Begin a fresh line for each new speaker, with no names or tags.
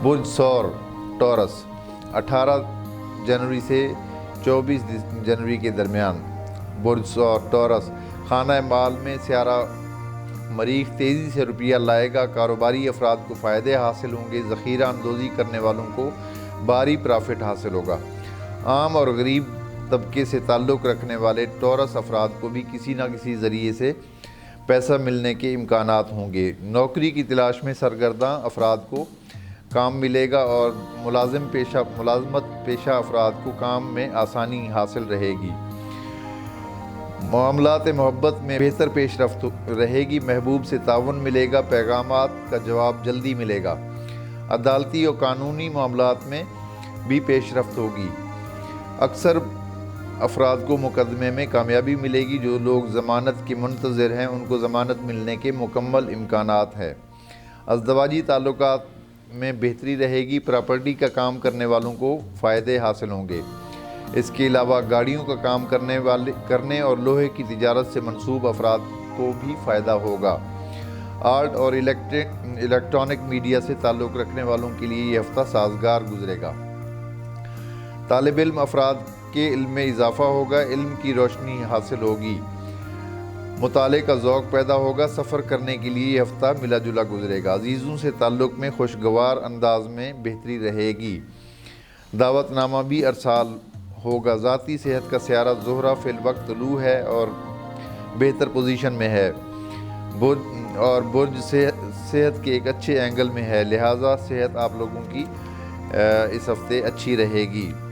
برج سور ٹورس 18 جنوری سے 24 جنوری کے درمیان۔ برج سور ٹورس خانہ مال میں سیارہ مریخ تیزی سے روپیہ لائے گا، کاروباری افراد کو فائدے حاصل ہوں گے، ذخیرہ اندوزی کرنے والوں کو بھاری پرافٹ حاصل ہوگا۔ عام اور غریب طبقے سے تعلق رکھنے والے ٹورس افراد کو بھی کسی نہ کسی ذریعے سے پیسہ ملنے کے امکانات ہوں گے۔ نوکری کی تلاش میں سرگرداں افراد کو کام ملے گا اور ملازمت پیشہ افراد کو کام میں آسانی حاصل رہے گی۔ معاملات محبت میں بہتر پیش رفت رہے گی، محبوب سے تعاون ملے گا، پیغامات کا جواب جلدی ملے گا۔ عدالتی اور قانونی معاملات میں بھی پیش رفت ہوگی۔ اکثر افراد کو مقدمے میں کامیابی ملے گی، جو لوگ ضمانت کے منتظر ہیں ان کو ضمانت ملنے کے مکمل امکانات ہیں۔ ازدواجی تعلقات میں بہتری رہے گی، پراپرٹی کا کام کرنے والوں کو فائدے حاصل ہوں گے۔ اس کے علاوہ گاڑیوں کا کام کرنے اور لوہے کی تجارت سے منسوب افراد کو بھی فائدہ ہوگا۔ آرٹ اور الیکٹرانک میڈیا سے تعلق رکھنے والوں کے لیے یہ ہفتہ سازگار گزرے گا۔ طالب علم افراد کے علم میں اضافہ ہوگا، علم کی روشنی حاصل ہوگی، مطالعے کا ذوق پیدا ہوگا۔ سفر کرنے کے لیے یہ ہفتہ ملا جلا گزرے گا۔ عزیزوں سے تعلق میں خوشگوار انداز میں بہتری رہے گی، دعوت نامہ بھی ارسال ہوگا۔ ذاتی صحت کا سیارہ زہرہ فی الوقت طلوع ہے اور بہتر پوزیشن میں ہے، اور برج صحت کے ایک اچھے اینگل میں ہے، لہٰذا صحت آپ لوگوں کی اس ہفتے اچھی رہے گی۔